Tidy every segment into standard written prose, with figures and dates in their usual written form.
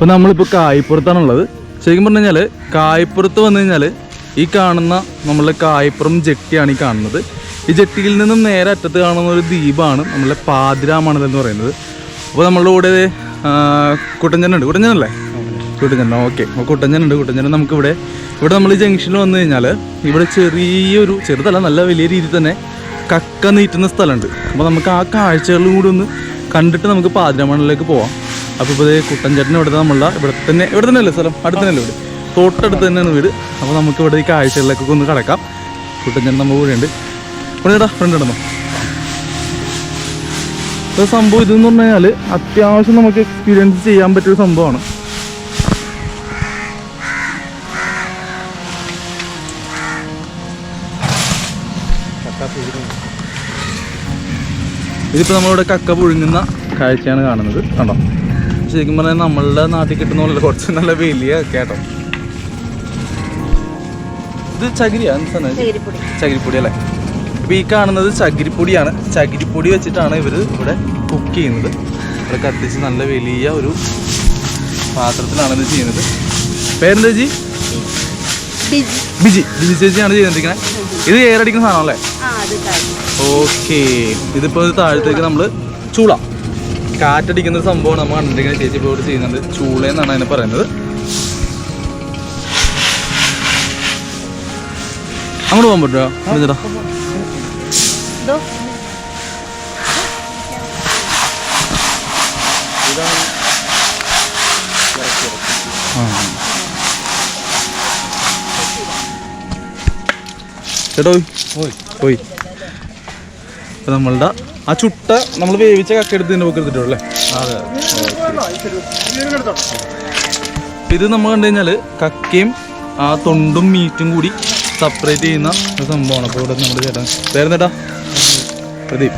അപ്പോൾ നമ്മളിപ്പോൾ കായപ്പുറത്താണുള്ളത്. ശരിക്കും പറഞ്ഞു കഴിഞ്ഞാൽ കായപ്പുറത്ത് വന്നു കഴിഞ്ഞാൽ ഈ കാണുന്ന നമ്മളുടെ കായപ്പുറം ജെട്ടിയാണ് ഈ കാണുന്നത്. ഈ ജെട്ടിയിൽ നിന്നും നേരെ അറ്റത്ത് കാണുന്ന ഒരു ദ്വീപാണ് നമ്മളുടെ പാതിരാമണൽ എന്ന് പറയുന്നത്. അപ്പോൾ നമ്മളുടെ കൂടെ കുട്ടഞ്ചനുണ്ട്. കുട്ടഞ്ചനല്ലേ? കുട്ടഞ്ചൻ. ഓക്കെ. അപ്പോൾ കുട്ടഞ്ചനുണ്ട്. കുട്ടഞ്ചൻ നമുക്കിവിടെ നമ്മൾ ഈ ജംഗ്ഷനിൽ വന്നു കഴിഞ്ഞാൽ ഇവിടെ ചെറുതല്ല നല്ല വലിയ രീതിയിൽ തന്നെ കക്ക നീറ്റുന്ന സ്ഥലമുണ്ട്. അപ്പോൾ നമുക്ക് ആ കാഴ്ചകളിലും കൂടി ഒന്ന് കണ്ടിട്ട് നമുക്ക് പാതിരാമണലിലേക്ക് പോവാം. അപ്പോൾ ഇപ്പോൾ കുട്ടൻചേട്ടൻ ഇവിടെ തന്നെ അല്ലേ സ്ഥലം? അടുത്ത് തന്നെയല്ലേ വീട്? തൊട്ടടുത്ത് തന്നെയാണ് വീട്. അപ്പോൾ നമുക്ക് ഇവിടെ ഈ കാഴ്ചകളിലേക്കൊക്കെ ഒന്ന് കിടക്കാം. കുട്ടൻചേട്ടൻ നമ്മൾ കൂടെ ഉണ്ട്. ചേട്ടാ ഫ്രണ്ട് ഇടണോ? ഇപ്പോൾ സംഭവം ഇതെന്ന് പറഞ്ഞു കഴിഞ്ഞാൽ അത്യാവശ്യം നമുക്ക് എക്സ്പീരിയൻസ് ചെയ്യാൻ പറ്റിയൊരു സംഭവമാണ്. ഇതിപ്പോൾ നമ്മളിവിടെ കക്ക പുഴുങ്ങുന്ന കാഴ്ചയാണ് കാണുന്നത്. കണ്ടോ? ശരിക്കും പറഞ്ഞാൽ നമ്മളുടെ നാട്ടിൽ കിട്ടുന്ന പോലെ കുറച്ച് നല്ല വലിയ കേട്ടോ. ഇത് ചകിരിയാണ്, ചകിരിപ്പൊടി അല്ലേ? ഇപ്പോൾ ഈ കാണുന്നത് ചകിരിപ്പൊടിയാണ്. ചകിരിപ്പൊടി വെച്ചിട്ടാണ് ഇവർ ഇവിടെ കുക്ക് ചെയ്യുന്നത്. ഇവിടെ കത്തിച്ച് നല്ല വലിയ ഒരു പാത്രത്തിലാണ് ഇത് ചെയ്യുന്നത്. പേരെന്താ ചേച്ചി? ബിജി ചേച്ചിയാണ് ചെയ്തിരിക്കുന്നത്. ഇത് എയറടിക്കുന്ന സാധനമല്ലേ? ഓക്കെ. ഇതിപ്പോൾ താഴത്തേക്ക് നമ്മൾ ചൂള കാറ്റടിക്കുന്ന ഒരു സംഭവമാണ് നമ്മൾ കണ്ടിരിക്കുന്നത്. ചേച്ചി ഇപ്പോൾ ഇവിടെ ചെയ്യുന്നത് ചൂള എന്നാണ് അതിനെ പറയുന്നത്. അങ്ങോട്ട് പോകാൻ പറ്റുമോ ചേട്ടാ? ചേട്ടോ പോയി. അപ്പം നമ്മളുടെ ആ ചുട്ട നമ്മൾ വേവിച്ച കക്ക എടുത്ത് തന്നെ ഒക്കെ എടുത്തിട്ടുള്ളൂ അല്ലേ? ഇത് നമ്മൾ കണ്ടു കഴിഞ്ഞാൽ കക്കയും ആ തൊണ്ടും മീറ്റും കൂടി സെപ്പറേറ്റ് ചെയ്യുന്ന ഒരു സംഭവമാണ്. അപ്പോൾ ഇവിടെ നമ്മുടെ ചേട്ടൻ പേരെന്താ? പ്രദീപ്.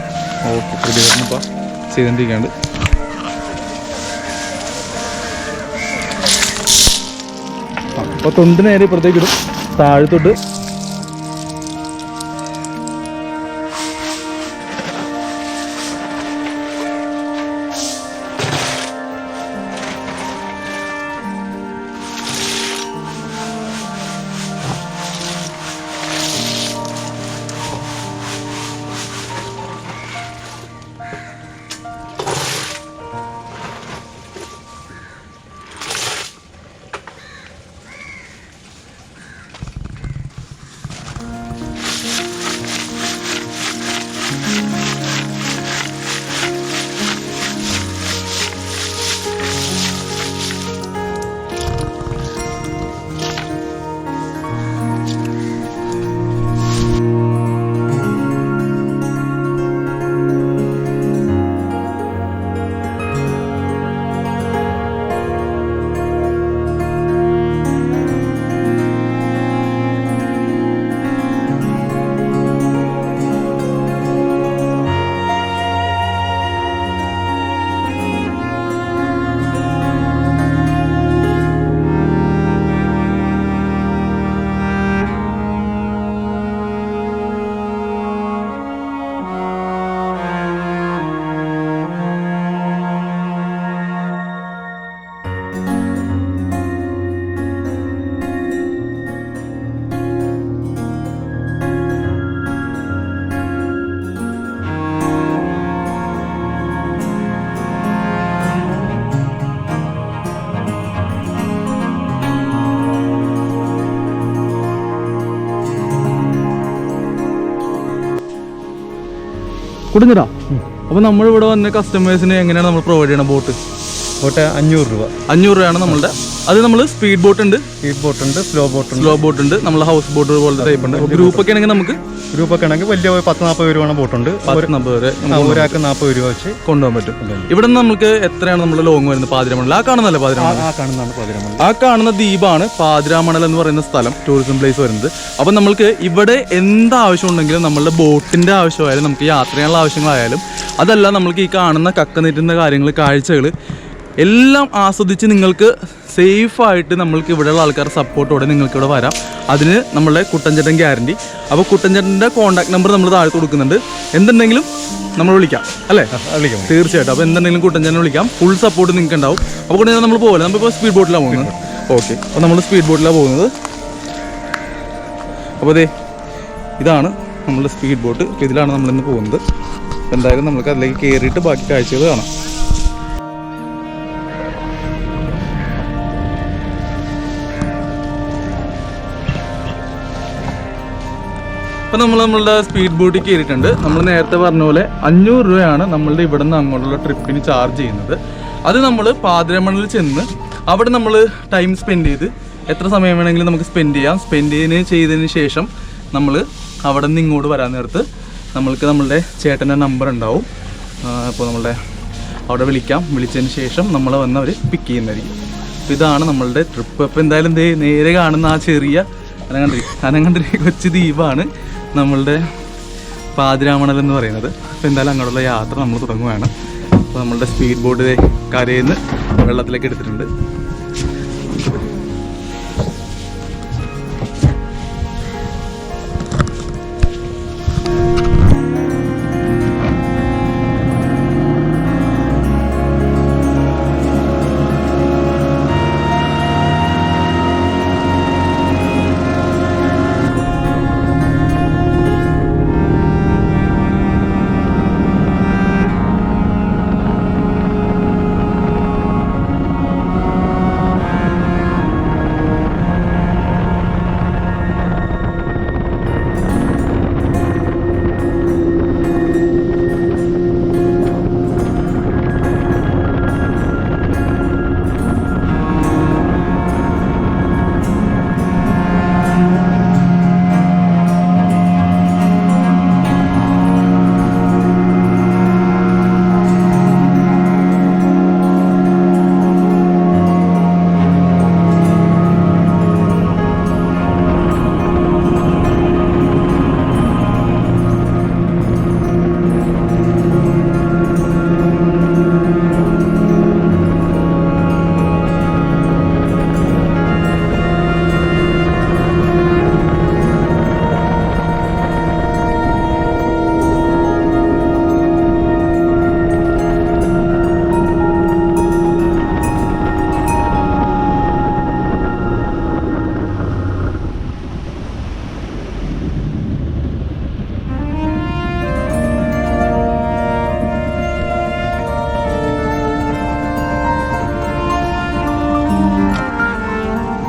ഓക്കെ. പ്രദീപിനിപ്പോൾ ചെയ്തുകൊണ്ടിരിക്കാണ്ട്. അപ്പോൾ തൊണ്ട് നേരെ ഇപ്പുറത്തേക്ക് ഇടും. താഴത്തോട്ട് കുടുങ്ങിടാ. അപ്പോൾ നമ്മളിവിടെ വന്ന കസ്റ്റമേഴ്സിന് എങ്ങനെയാണ് നമ്മൾ പ്രൊവൈഡ് ചെയ്യണം? ബോട്ട് 500 രൂപ. 500 രൂപയാണ് നമ്മളുടെ. അത് നമ്മൾ സ്പീഡ് ബോട്ട് ഉണ്ട്, സ്ലോ ബോട്ട് ഉണ്ട്, നമ്മൾ ഹൗസ് ബോട്ട് പോലത്തെ ടൈപ്പ് ഉണ്ട്. ഗ്രൂപ്പൊക്കെ ആണെങ്കിൽ നമുക്ക് വലിയ 10-40 രൂപ ബോട്ടുണ്ട്. 40 വരെ ഒരാൾക്ക് 40 രൂപ വെച്ച് കൊണ്ടുപോകാൻ പറ്റും. ഇവിടെ നിന്ന് നമുക്ക് എത്രയാണ് നമ്മുടെ ലോങ് വരുന്നത്? പാതിരാമണൽ. ആ കാണുന്നല്ലേ പാതിരാമണൽ? ആ കാണുന്ന ദ്വീപാണ് പാതിരാമണൽ എന്ന് പറയുന്ന സ്ഥലം, ടൂറിസം പ്ലേസ് വരുന്നത്. അപ്പം നമ്മൾക്ക് ഇവിടെ എന്താവശ്യം ഉണ്ടെങ്കിലും നമ്മളുടെ ബോട്ടിന്റെ ആവശ്യമായാലും നമുക്ക് യാത്ര ചെയ്യാനുള്ള ആവശ്യങ്ങളായാലും അതല്ല നമ്മൾക്ക് ഈ കാണുന്ന കക്ക നീറ്റുന്ന കാര്യങ്ങൾ, കാഴ്ചകൾ എല്ലാം ആസ്വദിച്ച് നിങ്ങൾക്ക് സേഫായിട്ട് നമ്മൾക്ക് ഇവിടെയുള്ള ആൾക്കാരുടെ സപ്പോർട്ടോടെ നിങ്ങൾക്ക് ഇവിടെ വരാം. അതിന് നമ്മളുടെ കുട്ടൻചേട്ടൻ ഗ്യാരണ്ടി. അപ്പോൾ കുട്ടൻചേട്ടൻ്റെ കോൺടാക്ട് നമ്പർ നമ്മൾ താഴെ കൊടുക്കുന്നുണ്ട്. എന്തുണ്ടെങ്കിലും നമ്മൾ വിളിക്കാം അല്ലേ? വിളിക്കാം തീർച്ചയായിട്ടും. അപ്പോൾ എന്തുണ്ടെങ്കിലും കുട്ടൻചേട്ടനെ വിളിക്കാം. ഫുൾ സപ്പോർട്ട് നിങ്ങൾക്ക് ഉണ്ടാവും. അപ്പോൾ കുട്ടൻചേട്ടൻ നമ്മൾ പോകില്ല, നമ്മളിപ്പോൾ സ്പീഡ് ബോട്ടിലാണ് പോകുന്നത്. ഓക്കെ, അപ്പോൾ നമ്മൾ സ്പീഡ് ബോട്ടിലാണ് പോകുന്നത്. അപ്പോൾ അതെ, ഇതാണ് നമ്മളുടെ സ്പീഡ് ബോട്ട്. ഇതിലാണ് നമ്മളിന്ന് പോകുന്നത്. എന്തായാലും നമുക്ക് അതിലേക്ക് കയറിയിട്ട് ബാക്കി കാഴ്ചകൾ കാണാം. അപ്പോൾ നമ്മളുടെ സ്പീഡ് ബോട്ടിൽ കയറിയിട്ടുണ്ട്. നമ്മൾ നേരത്തെ പറഞ്ഞ പോലെ 500 രൂപയാണ് നമ്മളുടെ ഇവിടെ നിന്ന് അങ്ങോട്ടുള്ള ട്രിപ്പിന് ചാർജ് ചെയ്യുന്നത്. അത് നമ്മൾ പാതിരാമണലിൽ ചെന്ന് അവിടെ നമ്മൾ ടൈം സ്പെൻഡ് ചെയ്ത് എത്ര സമയം വേണമെങ്കിലും നമുക്ക് സ്പെൻഡ് ചെയ്യാം. സ്പെൻഡ് ചെയ്തതിന് ശേഷം നമ്മൾ അവിടെ നിന്ന് ഇങ്ങോട്ട് വരാൻ നേരത്ത് നമ്മൾക്ക് നമ്മളുടെ ചേട്ടൻ്റെ നമ്പർ ഉണ്ടാവും. അപ്പോൾ നമ്മളുടെ അവിടെ വിളിച്ചതിന് ശേഷം നമ്മൾ വന്ന് അവർ പിക്ക് ചെയ്യുന്നതായിരിക്കും. അപ്പോൾ ഇതാണ് നമ്മളുടെ ട്രിപ്പ്. അപ്പോൾ എന്തായാലും നേരെ കാണുന്ന ആ ചെറിയ അനങ്ങണ്ടിരി കൊച്ചു ദ്വീപാണ് നമ്മളുടെ പാതിരാമണൽ എന്ന് പറയുന്നത്. അപ്പോൾ എന്തായാലും അങ്ങോട്ടുള്ള യാത്ര നമ്മൾ തുടങ്ങുകയാണ്. അപ്പോൾ നമ്മളുടെ സ്പീഡ് ബോട്ട് കരയിൽ നിന്ന് വെള്ളത്തിലേക്ക് എടുത്തിട്ടുണ്ട്.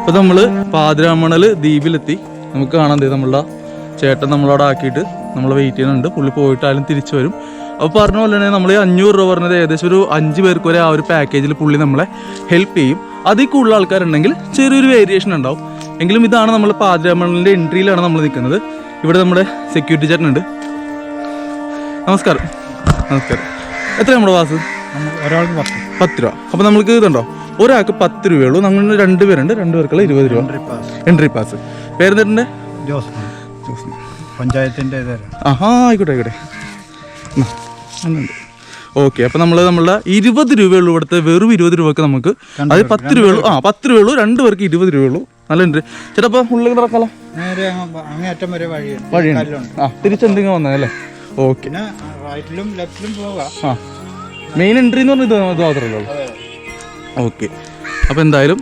അപ്പോൾ നമ്മൾ പാതിരാമണൽ ദ്വീപിലെത്തി. നമുക്ക് കാണാൻ നമ്മളുടെ ചേട്ടൻ നമ്മളവിടെ ആക്കിയിട്ട് നമ്മൾ വെയിറ്റ് ചെയ്യുന്നുണ്ട്. പുള്ളി പോയിട്ടാലും തിരിച്ചു വരും. അപ്പോൾ പറഞ്ഞ പോലെ തന്നെ നമ്മൾ 500 രൂപ പറഞ്ഞത് ഏകദേശം ഒരു 5 പേർക്ക് വരെ ആ ഒരു പാക്കേജിൽ പുള്ളി നമ്മളെ ഹെൽപ്പ് ചെയ്യും. അതിൽ കൂടുതൽ ആൾക്കാരുണ്ടെങ്കിൽ ചെറിയൊരു വേരിയേഷൻ ഉണ്ടാവും. എങ്കിലും ഇതാണ് നമ്മൾ പാതിരാമണലിൻ്റെ എൻട്രിയിലാണ് നമ്മൾ നിൽക്കുന്നത്. ഇവിടെ നമ്മുടെ സെക്യൂരിറ്റി ചേട്ടനുണ്ട്. നമസ്കാരം. എത്ര നമ്മുടെ വാസ്? ഒരാൾക്ക് 10 രൂപ. അപ്പോൾ നമ്മൾക്ക് ഇതുണ്ടോ, ഒരാൾക്ക് 10 രൂപയുള്ളൂ. നമ്മൾ 2 പേരുണ്ട്, 2 പേർക്കുള്ള 20 രൂപ എൻട്രി പാസ്. പേരെന്തിൻ്റെ? ജോസ് പഞ്ചായത്തിൻ്റെ. ആയിക്കോട്ടെ. ഓക്കെ, അപ്പോൾ നമ്മളുടെ 20 രൂപയുള്ളൂ ഇവിടുത്തെ. വെറും 20 രൂപക്ക് നമുക്ക്, അത് 10 രൂപയുള്ളൂ. 10 രൂപയുള്ളൂ, 2 പേർക്ക് 20 രൂപയുള്ളൂ. നല്ല ഉണ്ട് ചേട്ടാ. അപ്പോൾ ഉള്ളിൽ നടക്കാലോ, വഴിയുണ്ട്. തിരിച്ചെന്തെങ്കിലും വന്നതല്ലേ? ഓക്കെ. മെയിൻ എൻട്രി എന്ന് പറഞ്ഞാൽ ഇത് മാത്രമല്ലോ. ഓക്കെ, അപ്പോൾ എന്തായാലും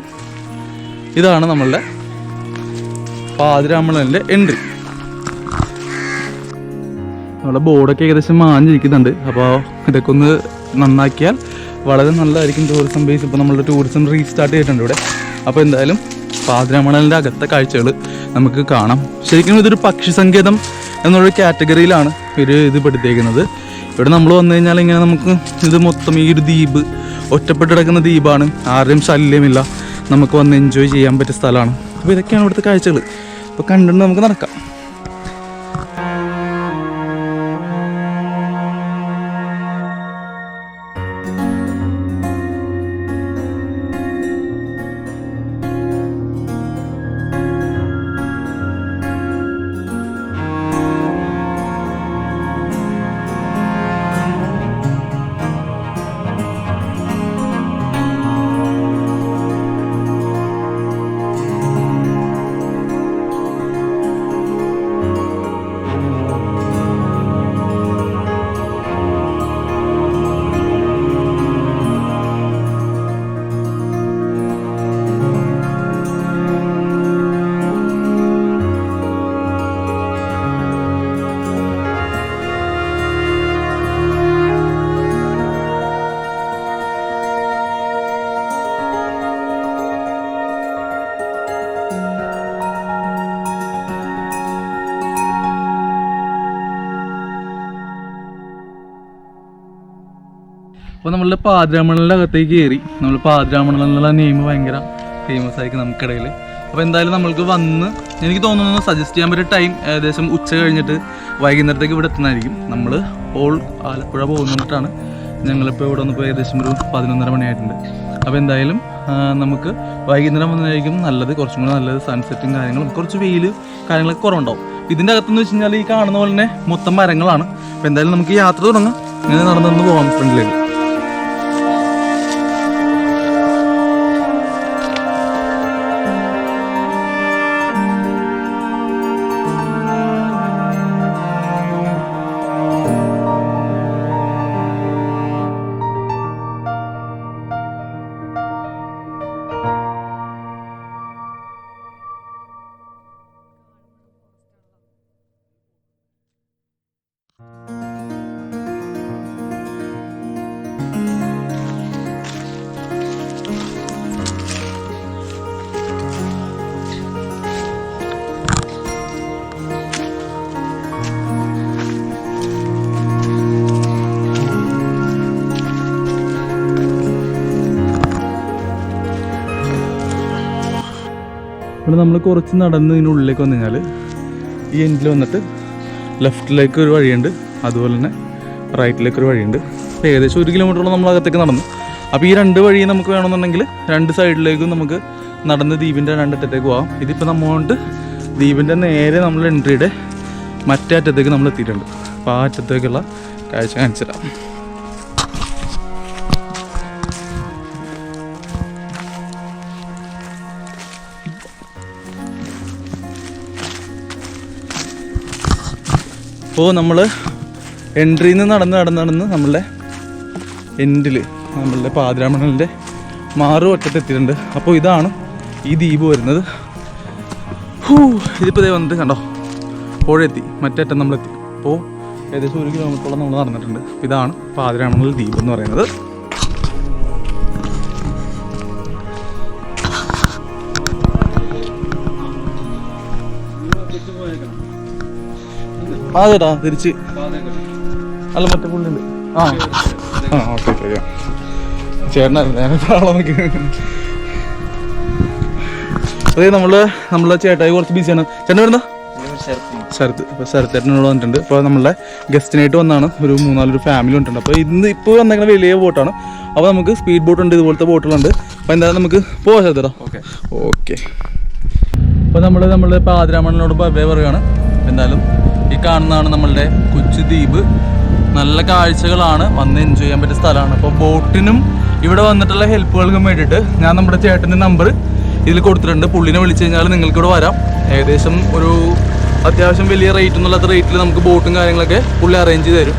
ഇതാണ് നമ്മളുടെ പാതിരാമണലിൻ്റെ എൻട്രി. നമ്മുടെ ബോർഡൊക്കെ ഏകദേശം മാഞ്ഞിരിക്കുന്നുണ്ട്. അപ്പോൾ ഇതൊക്കെ ഒന്ന് നന്നാക്കിയാൽ വളരെ നല്ലതായിരിക്കും ടൂറിസം ബേസ്. ഇപ്പോൾ നമ്മളുടെ ടൂറിസം റീസ്റ്റാർട്ട് ചെയ്തിട്ടുണ്ട് ഇവിടെ. അപ്പോൾ എന്തായാലും പാതിരാമണലിൻ്റെ അകത്തെ കാഴ്ചകൾ നമുക്ക് കാണാം. ശരിക്കും ഇതൊരു പക്ഷി സങ്കേതം എന്നുള്ളൊരു കാറ്റഗറിയിലാണ് ഇത് പെടുത്തിയേക്കുന്നത്. ഇവിടെ നമ്മൾ വന്നു കഴിഞ്ഞാൽ ഇങ്ങനെ നമുക്ക് ഇത് മൊത്തം ഈ ഒരു ദ്വീപ് ഒറ്റപ്പെട്ട് കിടക്കുന്ന ദ്വീപാണ്. ആരുടെയും ശല്യമില്ല. നമുക്ക് വന്ന് എൻജോയ് ചെയ്യാൻ പറ്റിയ സ്ഥലമാണ്. അപ്പോൾ ഇതൊക്കെയാണ് ഇവിടുത്തെ കാഴ്ചകൾ. അപ്പോൾ കണ്ടിട്ട് നമുക്ക് നടക്കാം. അപ്പോൾ നമ്മൾ പാതിരാമണലിൻ്റെ അകത്തേക്ക് കയറി. നമ്മൾ പാതിരാമണൽ എന്നുള്ള നെയിം ഭയങ്കര ഫേമസ് ആയിരിക്കും നമുക്കിടയിൽ. അപ്പോൾ എന്തായാലും നമ്മൾക്ക് വന്ന് എനിക്ക് തോന്നുന്നു സജസ്റ്റ് ചെയ്യാൻ പറ്റിയ ടൈം ഏകദേശം ഉച്ച കഴിഞ്ഞിട്ട് വൈകുന്നേരത്തേക്ക് ഇവിടെ എത്തുന്നതായിരിക്കും. നമ്മൾ ഓൾ ആലപ്പുഴ പോകുന്നിട്ടാണ്. ഞങ്ങളിപ്പോൾ ഇവിടെ വന്നപ്പോൾ ഏകദേശം ഒരു 11:30 മണിയായിട്ടുണ്ട്. അപ്പോൾ എന്തായാലും നമുക്ക് വൈകുന്നേരം വന്നതായിരിക്കും നല്ലത്, കുറച്ചും കൂടി നല്ലത്. സൺസെറ്റും കാര്യങ്ങളും കുറച്ച് വെയിൽ കാര്യങ്ങളൊക്കെ കുറവുണ്ടാവും. ഇതിൻ്റെ അകത്തെന്ന് വെച്ച് കഴിഞ്ഞാൽ ഈ കാണുന്ന പോലെ തന്നെ മൊത്തം മരങ്ങളാണ്. അപ്പോൾ എന്തായാലും നമുക്ക് യാത്ര തുടങ്ങാം. ഇങ്ങനെ നടന്നു പോകാം ഫ്രണ്ടിലേക്ക്. ഇവിടെ നമ്മൾ കുറച്ച് നടന്ന് ഇതിൻ്റെ ഉള്ളിലേക്ക് വന്നു കഴിഞ്ഞാൽ ഈ എൻഡിൽ വന്നിട്ട് ലെഫ്റ്റിലേക്ക് ഒരു വഴിയുണ്ട്, അതുപോലെ തന്നെ റൈറ്റിലേക്കൊരു വഴിയുണ്ട്. ഏകദേശം 1 കിലോമീറ്ററോളം നമ്മൾ അകത്തേക്ക് നടന്നു. അപ്പോൾ ഈ 2 വഴി നമുക്ക് വേണമെന്നുണ്ടെങ്കിൽ 2 സൈഡിലേക്കും നമുക്ക് നടന്ന് ദ്വീപിൻ്റെ 2 അറ്റത്തേക്ക് പോകാം. ഇതിപ്പോൾ നമ്മോണ്ട് ദ്വീപിൻ്റെ നേരെ നമ്മൾ എൻട്രിയുടെ മറ്റേ അറ്റത്തേക്ക് നമ്മൾ എത്തിയിട്ടുണ്ട്. അപ്പോൾ ആ അറ്റത്തേക്കുള്ള കാഴ്ച കാണിച്ചു തരാം. അപ്പോൾ നമ്മൾ എൻട്രിയിൽ നിന്ന് നടന്ന് നമ്മളുടെ എൻഡിൽ നമ്മളുടെ പാതിരാമണലിൻ്റെ മാറുവട്ടത്തെത്തിയിട്ടുണ്ട്. അപ്പോൾ ഇതാണ് ഈ ദ്വീപ് വരുന്നത്. ഇതിപ്പോൾ ഇതേ വന്നിട്ട് കണ്ടോ പുഴയെത്തി, മറ്റേ അറ്റം നമ്മളെത്തി. അപ്പോൾ ഏകദേശം 1 കിലോമീറ്ററോളം നമ്മൾ നടന്നിട്ടുണ്ട്. ഇതാണ് പാതിരാമണൽ ദ്വീപ് എന്ന് പറയുന്നത്. ആ ചേട്ടാ തിരിച്ച് അല്ല മറ്റേ പുള്ളിണ്ട്. ആ ആ ഓക്കെ ശരിയാ ചേട്ടനായിരുന്നു ഞാനിപ്പോൾ നോക്കി. അതെ നമ്മളെ ചേട്ടായി കുറച്ച് ബിസിയാണ്. ചേട്ടൻ വരുന്ന ശരത്ത്. അപ്പോൾ ശരത്തേട്ടനോട് വന്നിട്ടുണ്ട്. അപ്പോൾ നമ്മളെ ഗസ്റ്റിനായിട്ട് വന്നാണ്. ഒരു 3-4 ഫാമിലി വന്നിട്ടുണ്ട്. അപ്പോൾ ഇപ്പോൾ വന്നേക്കുന്ന വലിയ ബോട്ടാണ്. അപ്പോൾ നമുക്ക് സ്പീഡ് ബോട്ട് ഉണ്ട്, ഇതുപോലത്തെ ബോട്ടുകളുണ്ട്. അപ്പോൾ എന്തായാലും നമുക്ക് പോകാം ശരത്തേട്ടാ. ഓക്കെ. അപ്പോൾ നമ്മളുടെ പാതിരാമണലിനോട് പറയുകയാണ്. എന്തായാലും ഈ കാണുന്നതാണ് നമ്മളുടെ കൊച്ചു ദ്വീപ്. നല്ല കാഴ്ചകളാണ്, വന്ന് എൻജോയ് ചെയ്യാൻ പറ്റിയ സ്ഥലമാണ്. അപ്പോൾ ബോട്ടിനും ഇവിടെ വന്നിട്ടുള്ള ഹെൽപ്പുകൾക്കും വേണ്ടിയിട്ട് ഞാൻ നമ്മുടെ ചേട്ടൻ്റെ നമ്പർ ഇതിൽ കൊടുത്തിട്ടുണ്ട്. പുള്ളിനെ വിളിച്ചു കഴിഞ്ഞാൽ നിങ്ങൾക്കിവിടെ വരാം. ഏകദേശം ഒരു അത്യാവശ്യം വലിയ റേറ്റ് ഒന്നുമില്ലാത്ത റേറ്റിൽ നമുക്ക് ബോട്ടും കാര്യങ്ങളൊക്കെ പുള്ളി അറേഞ്ച് ചെയ്ത് തരും.